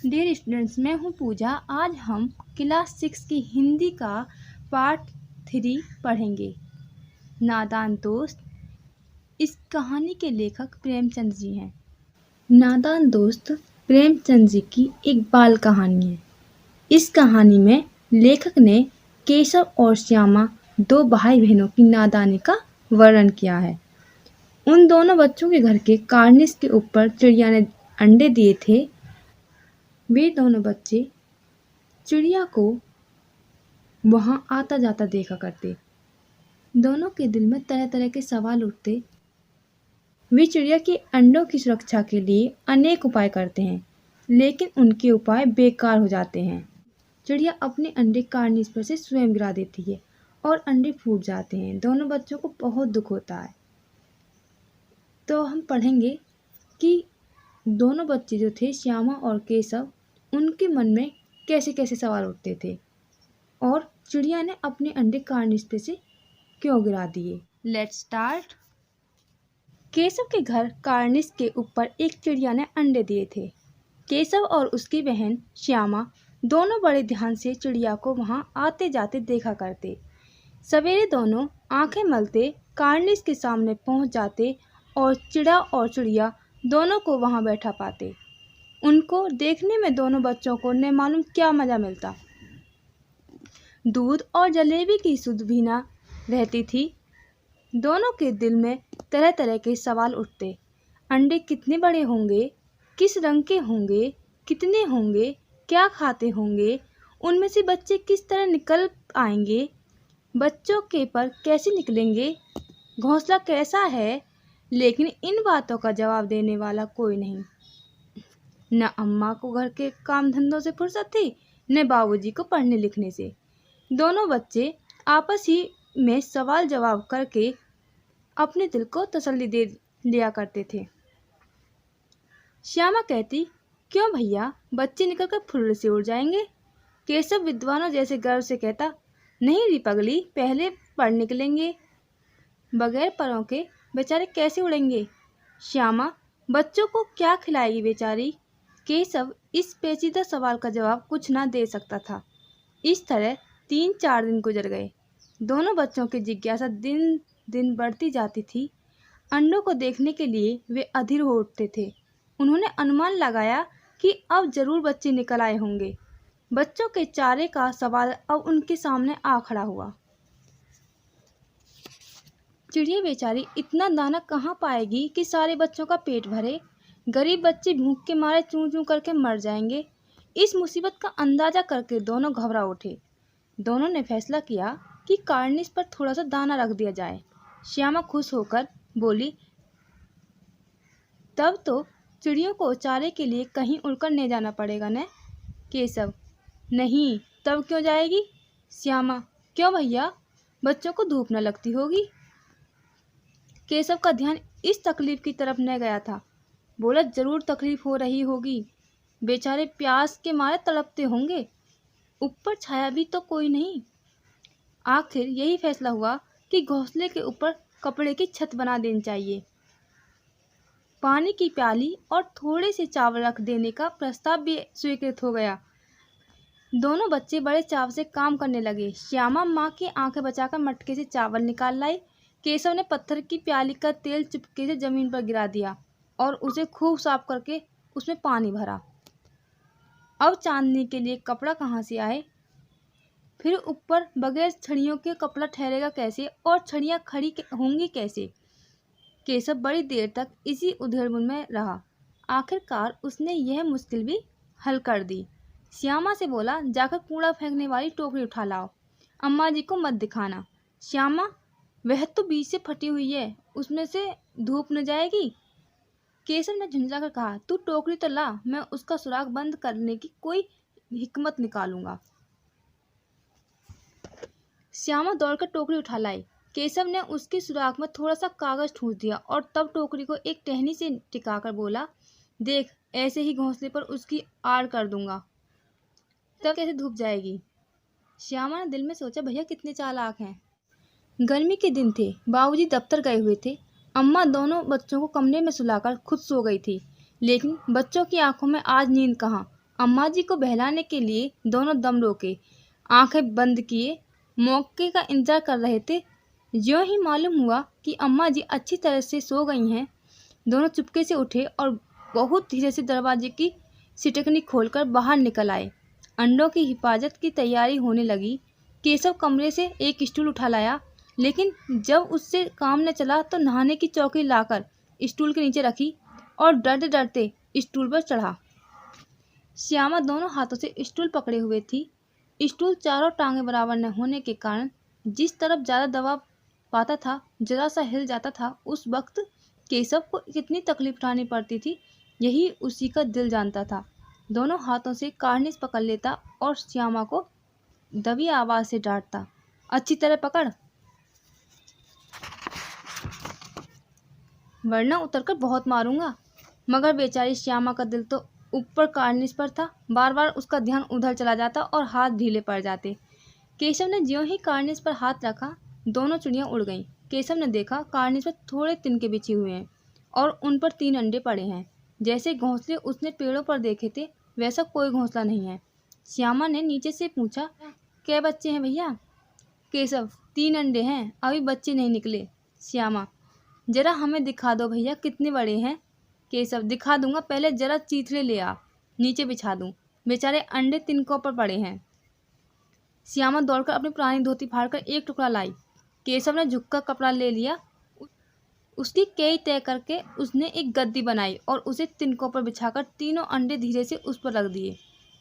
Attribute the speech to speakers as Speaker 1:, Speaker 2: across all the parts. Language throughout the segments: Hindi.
Speaker 1: डियर स्टूडेंट्स, मैं हूँ पूजा। आज हम क्लास 6 की हिंदी का पार्ट 3 पढ़ेंगे, नादान दोस्त। इस कहानी के लेखक प्रेमचंद जी हैं। नादान दोस्त प्रेमचंद जी की एक बाल कहानी है। इस कहानी में लेखक ने केशव और श्यामा, दो भाई बहनों की नादानी का वर्णन किया है। उन दोनों बच्चों के घर के कार्निस के ऊपर चिड़िया ने अंडे दिए थे। वे दोनों बच्चे चिड़िया को वहां आता जाता देखा करते। दोनों के दिल में तरह तरह के सवाल उठते। वे चिड़िया के अंडों की सुरक्षा के लिए अनेक उपाय करते हैं, लेकिन उनके उपाय बेकार हो जाते हैं। चिड़िया अपने अंडे कार्निस पर से स्वयं गिरा देती है और अंडे फूट जाते हैं। दोनों बच्चों को बहुत दुख होता है। तो हम पढ़ेंगे कि दोनों बच्चे जो थे, श्यामा और केशव, उनके मन में कैसे कैसे सवाल उठते थे और चिड़िया ने अपने अंडे कार्निस पे से क्यों गिरा दिए। Let's start. केशव के घर कार्निस के ऊपर एक चिड़िया ने अंडे दिए थे। केशव और उसकी बहन श्यामा दोनों बड़े ध्यान से चिड़िया को वहां आते जाते देखा करते। सवेरे दोनों आंखें मलते कार्निस के सामने पहुंच जाते और चिड़िया दोनों को वहां बैठा पाते। उनको देखने में दोनों बच्चों को न मालूम क्या मजा मिलता। दूध और जलेबी की सुध भी ना रहती थी। दोनों के दिल में तरह तरह के सवाल उठते। अंडे कितने बड़े होंगे, किस रंग के होंगे, कितने होंगे, क्या खाते होंगे, उनमें से बच्चे किस तरह निकल आएंगे, बच्चों के पर कैसे निकलेंगे, घोंसला कैसा है। लेकिन इन बातों का जवाब देने वाला कोई नहीं। न अम्मा को घर के काम धंधों से फुर्सत थी, न बाबूजी को पढ़ने लिखने से। दोनों बच्चे आपस ही में सवाल जवाब करके अपने दिल को तसल्ली दे लिया करते थे। श्यामा कहती, क्यों भैया, बच्चे निकलकर फुर्र से उड़ जाएंगे। केशव विद्वानों जैसे गर्व से कहता, नहीं री पगली, पहले पढ़ निकलेंगे, बगैर परों के बेचारे कैसे उड़ेंगे। श्यामा, बच्चों को क्या खिलाएगी बेचारी। केशव इस पेचीदा सवाल का जवाब कुछ ना दे सकता था। इस तरह 3-4 दिन गुजर गए। दोनों बच्चों की जिज्ञासा दिन दिन बढ़ती जाती थी। अंडों को देखने के लिए वे अधीर हो उठते थे। उन्होंने अनुमान लगाया कि अब जरूर बच्चे निकल आए होंगे। बच्चों के चारे का सवाल अब उनके सामने आ खड़ा हुआ। चिड़िया बेचारी इतना दाना कहाँ पाएगी कि सारे बच्चों का पेट भरे। गरीब बच्चे भूख के मारे चूं चूं करके मर जाएंगे। इस मुसीबत का अंदाजा करके दोनों घबरा उठे। दोनों ने फैसला किया कि कार्निस पर थोड़ा सा दाना रख दिया जाए। श्यामा खुश होकर बोली, तब तो चिड़ियों को चारे के लिए कहीं उड़कर ले जाना पड़ेगा न। केशव, नहीं, तब क्यों जाएगी। श्यामा, क्यों भैया, बच्चों को धूप न लगती होगी। केशव का ध्यान इस तकलीफ की तरफ न गया था। बोला, जरूर तकलीफ हो रही होगी, बेचारे प्यास के मारे तड़पते होंगे, ऊपर छाया भी तो कोई नहीं। आखिर यही फैसला हुआ कि घोंसले के ऊपर कपड़े की छत बना देनी चाहिए। पानी की प्याली और थोड़े से चावल रख देने का प्रस्ताव भी स्वीकृत हो गया। दोनों बच्चे बड़े चाव से काम करने लगे। श्यामा माँ की आंखें बचाकर मटके से चावल निकाल लाई। केशव ने पत्थर की प्याली का तेल चुपके से जमीन पर गिरा दिया और उसे खूब साफ करके उसमें पानी भरा। अब चांदनी के लिए कपड़ा कहाँ से आए, फिर ऊपर बगैर छड़ियों के कपड़ा ठहरेगा कैसे और छड़ियाँ खड़ी होंगी कैसे। केशव बड़ी देर तक इसी उधेड़बुन में रहा। आखिरकार उसने यह मुश्किल भी हल कर दी। श्यामा से बोला, जाकर कूड़ा फेंकने वाली टोकरी उठा लाओ, अम्मा जी को मत दिखाना। श्यामा, वह तो बीच से फटी हुई है, उसमें से धूप न जाएगी। केशव ने झुंझलाकर कहा, तू टोकरी तो ला, मैं उसका सुराख बंद करने की कोई हिकमत निकालूंगा। श्यामा दौड़कर टोकरी उठा लाई। केशव ने उसके सुराख में थोड़ा सा कागज ठूंस दिया और तब टोकरी को एक टहनी से टिकाकर बोला, देख, ऐसे ही घोंसले पर उसकी आड़ कर दूंगा, तब कैसे धूप जाएगी। श्यामा ने दिल में सोचा, भैया कितने चालाक हैं। गर्मी के दिन थे, बाबूजी दफ्तर गए हुए थे। अम्मा दोनों बच्चों को कमरे में सुलाकर खुद सो गई थी। लेकिन बच्चों की आंखों में आज नींद कहाँ। अम्मा जी को बहलाने के लिए दोनों दम रोके, आंखें बंद किए, मौके का इंतजार कर रहे थे। ज्यों ही मालूम हुआ कि अम्मा जी अच्छी तरह से सो गई हैं, दोनों चुपके से उठे और बहुत धीरे से दरवाजे की सिटकनी खोलकर बाहर निकल आए। अंडों की हिफाजत की तैयारी होने लगी। केशव कमरे से एक स्टूल उठा लाया, लेकिन जब उससे काम न चला तो नहाने की चौकी लाकर स्टूल के नीचे रखी और डरते डरते स्टूल पर चढ़ा। श्यामा दोनों हाथों से स्टूल पकड़े हुए थी। स्टूल चारों टांगें बराबर न होने के कारण जिस तरफ ज़्यादा दबाव पाता था, जरा सा हिल जाता था। उस वक्त केशव को कितनी तकलीफ उठानी पड़ती थी, यही उसी का दिल जानता था। दोनों हाथों से कार्निस पकड़ लेता और श्यामा को दबी आवाज़ से डांटता, अच्छी तरह पकड़, वरना उतरकर बहुत मारूंगा। मगर बेचारी श्यामा का दिल तो ऊपर कार्निस पर था। बार बार उसका ध्यान उधर चला जाता और हाथ ढीले पड़ जाते। केशव ने ज्यों ही कार्निस पर हाथ रखा, दोनों चिड़ियाँ उड़ गईं। केशव ने देखा कार्निस पर थोड़े तिनके बिछे हुए हैं और उन पर 3 अंडे पड़े हैं। जैसे घोंसले उसने पेड़ों पर देखे थे, वैसा कोई घोंसला नहीं है। श्यामा ने नीचे से पूछा, क्या बच्चे हैं भैया? केशव, 3 अंडे हैं, अभी बच्चे नहीं निकले। श्यामा, जरा हमें दिखा दो भैया, कितने बड़े हैं? केशव, दिखा दूंगा, पहले जरा चीथड़े ले आ, नीचे बिछा दूं, बेचारे अंडे तिनकों पर पड़े हैं। श्यामा दौड़कर अपनी पुरानी धोती फाड़कर एक टुकड़ा लाई। केशव ने झुककर कपड़ा ले लिया। उसकी कई तय करके उसने एक गद्दी बनाई और उसे तिनकों पर बिछाकर तीनों अंडे धीरे से उस पर रख दिए।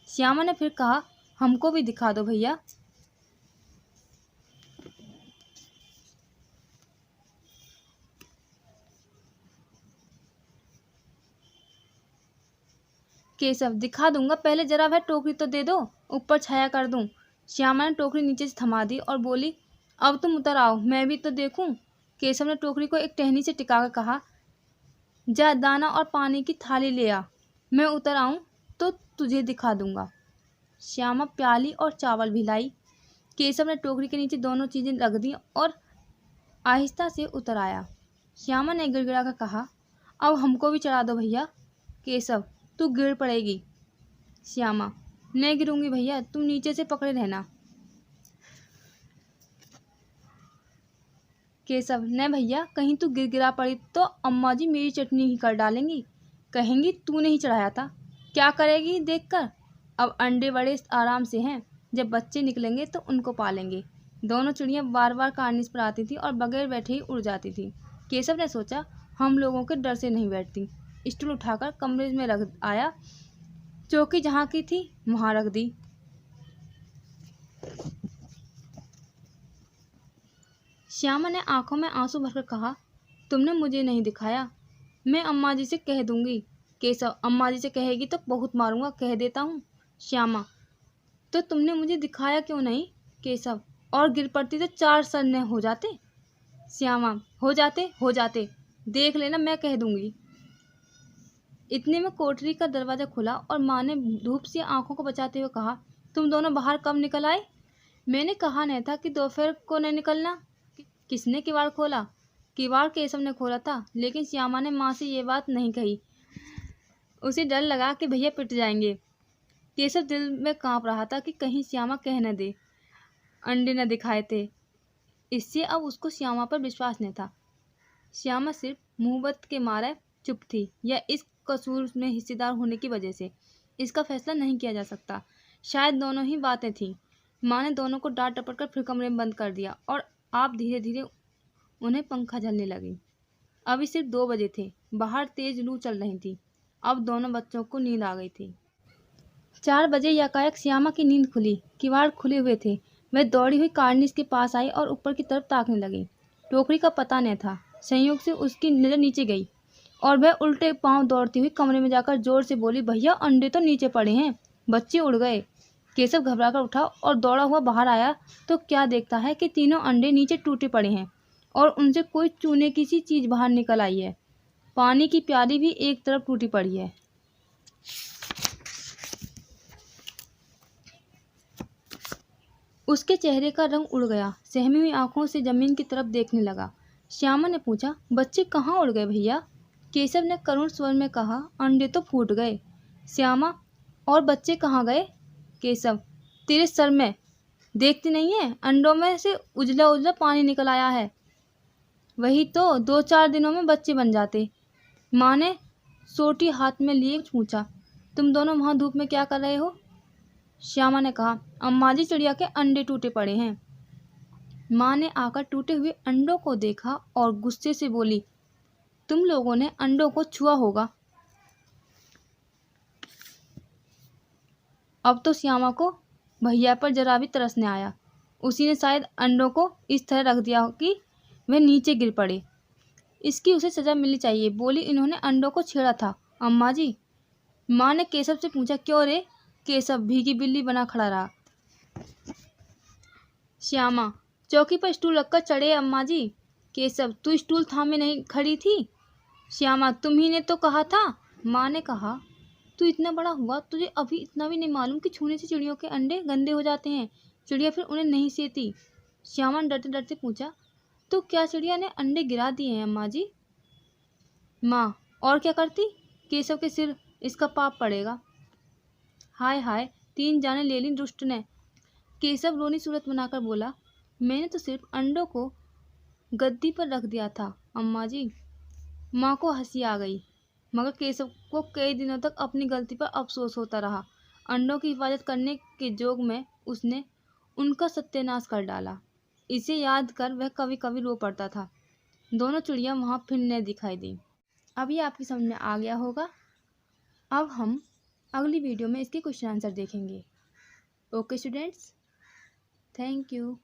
Speaker 1: श्यामा ने फिर कहा, हमको भी दिखा दो भैया। केशव, दिखा दूंगा, पहले जरा वह टोकरी तो दे दो, ऊपर छाया कर दूं। श्यामा ने टोकरी नीचे से थमा दी और बोली, अब तुम उतर आओ, मैं भी तो देखूं। केशव ने टोकरी को एक टहनी से टिकाकर कहा, जा दाना और पानी की थाली ले आ, मैं उतर आऊं तो तुझे दिखा दूंगा। श्यामा प्याली और चावल भी लाई। केशव ने टोकरी के नीचे दोनों चीजें रख दी और आहिस्ता से उतर आया। श्यामा ने गिड़गिड़ा कर कहा, अब हमको भी चढ़ा दो भैया। केशव, तू गिर पड़ेगी। श्यामा, नहीं गिरूंगी भैया, तुम नीचे से पकड़े रहना। केशव, नहीं भैया, कहीं तू गिरा पड़ी तो अम्मा जी मेरी चटनी ही कर डालेंगी, कहेंगी तूने ही चढ़ाया था। क्या करेगी देखकर? अब अंडे बड़े आराम से हैं, जब बच्चे निकलेंगे तो उनको पालेंगे। दोनों चिड़ियाँ बार बार कार्निस पर आती थी और बगैर बैठे ही उड़ जाती थी। केशव ने सोचा, हम लोगों के डर से नहीं बैठती। स्टूल उठाकर कमरे में रख आया, चौकी जहाँ की थी वहाँ रख दी। श्यामा ने आंखों में आंसू भरकर कहा, तुमने मुझे नहीं दिखाया, मैं अम्मा जी से कह दूंगी। केशव, अम्मा जी से कहेगी तो बहुत मारूंगा, कह देता हूँ। श्यामा, तो तुमने मुझे दिखाया क्यों नहीं? केशव, और गिर पड़ती तो 4 सर हो जाते। श्यामा, हो जाते, देख लेना, मैं कह दूंगी। इतने में कोठरी का दरवाजा खुला और माँ ने धूप से आंखों को बचाते हुए कहा, तुम दोनों बाहर कब निकल आए? मैंने कहा नहीं था कि दोपहर को नहीं निकलना। किसने किवाड़ खोला? किवाड़ केशव ने खोला था, लेकिन श्यामा ने माँ से ये बात नहीं कही। उसे डर लगा कि भैया पिट जाएंगे। केशव दिल में कांप रहा था कि कहीं श्यामा कह न दे अंडे न दिखाए थे। इससे अब उसको श्यामा पर विश्वास नहीं था। श्यामा सिर्फ मुहब्बत के मारे चुप थी, या इस कसूर में हिस्सेदार होने की वजह से। इसका फैसला नहीं किया जा सकता। शायद दोनों ही बातें थीं। माँ ने दोनों को डांट डपट कर फिर कमरे में बंद कर दिया और आप धीरे धीरे उन्हें पंखा झलने लगी। अभी सिर्फ 2 बजे थे। बाहर तेज लू चल रही थी। अब दोनों बच्चों को नींद आ गई थी। 4 बजे यकायक श्यामा की नींद खुली। किवाड़ खुले हुए थे। वह दौड़ी हुई कार्निस के पास आई और ऊपर की तरफ ताकने लगी। टोकरी का पता नहीं था। संयोग से उसकी नज़र नीचे गई और वह उल्टे पांव दौड़ती हुई कमरे में जाकर जोर से बोली, भैया अंडे तो नीचे पड़े हैं, बच्चे उड़ गए। केशव घबराकर उठा और दौड़ा हुआ बाहर आया तो क्या देखता है कि तीनों अंडे नीचे टूटे पड़े हैं और उनसे कोई चूने की सी चीज बाहर निकल आई है। पानी की प्याली भी एक तरफ टूटी पड़ी है। उसके चेहरे का रंग उड़ गया। सहमी हुई आंखों से जमीन की तरफ देखने लगा। श्यामा ने पूछा, बच्चे कहाँ उड़ गए भैया? केशव ने करुण स्वर में कहा, अंडे तो फूट गए। श्यामा, और बच्चे कहाँ गए? केशव, तेरे सर में देखती नहीं है, अंडों में से उजला उजला पानी निकल आया है। वही तो 2-4 दिनों में बच्चे बन जाते। माँ ने सोटी हाथ में लिए पूछा, तुम दोनों वहाँ धूप में क्या कर रहे हो? श्यामा ने कहा, अम्मा जी चिड़िया के अंडे टूटे पड़े हैं। माँ ने आकर टूटे हुए अंडों को देखा और गुस्से से बोली, तुम लोगों ने अंडों को छुआ होगा। अब तो श्यामा को भैया पर जरा भी तरस न आया। उसी ने शायद अंडों को इस तरह रख दिया कि वह नीचे गिर पड़े। इसकी उसे सजा मिलनी चाहिए, बोली, इन्होंने अंडों को छेड़ा था अम्मा जी। माँ ने केशव से पूछा, क्यों रे? केशव भीगी बिल्ली बना खड़ा रहा। श्यामा, चौकी पर स्टूल रखकर चढ़े अम्मा जी। केशव, तू स्टूल थामे नहीं खड़ी थी? श्यामा, तुम्ही ने तो कहा था। माँ ने कहा, तू इतना बड़ा हुआ, तुझे अभी इतना भी नहीं मालूम कि छूने से चिड़ियों के अंडे गंदे हो जाते हैं। चिड़िया फिर उन्हें नहीं सेती। श्यामा ने डरते डरते पूछा, तो क्या चिड़िया ने अंडे गिरा दिए हैं अम्मा जी? माँ, और क्या करती? केशव के सिर इसका पाप पड़ेगा। हाय हाय, 3 जाने ले ली दुष्ट ने। केशव रोनी सूरत बनाकर बोला, मैंने तो सिर्फ अंडों को गद्दी पर रख दिया था अम्मा जी। माँ को हंसी आ गई, मगर केशव को कई दिनों तक अपनी गलती पर अफसोस होता रहा। अंडों की हिफाजत करने के जोग में उसने उनका सत्यानाश कर डाला। इसे याद कर वह कभी कभी रो पड़ता था। दोनों चिड़िया वहाँ फिर न दिखाई दी। अब ये आपकी समझ में आ गया होगा। अब हम अगली वीडियो में इसके क्वेश्चन आंसर देखेंगे। Okay students, thank you.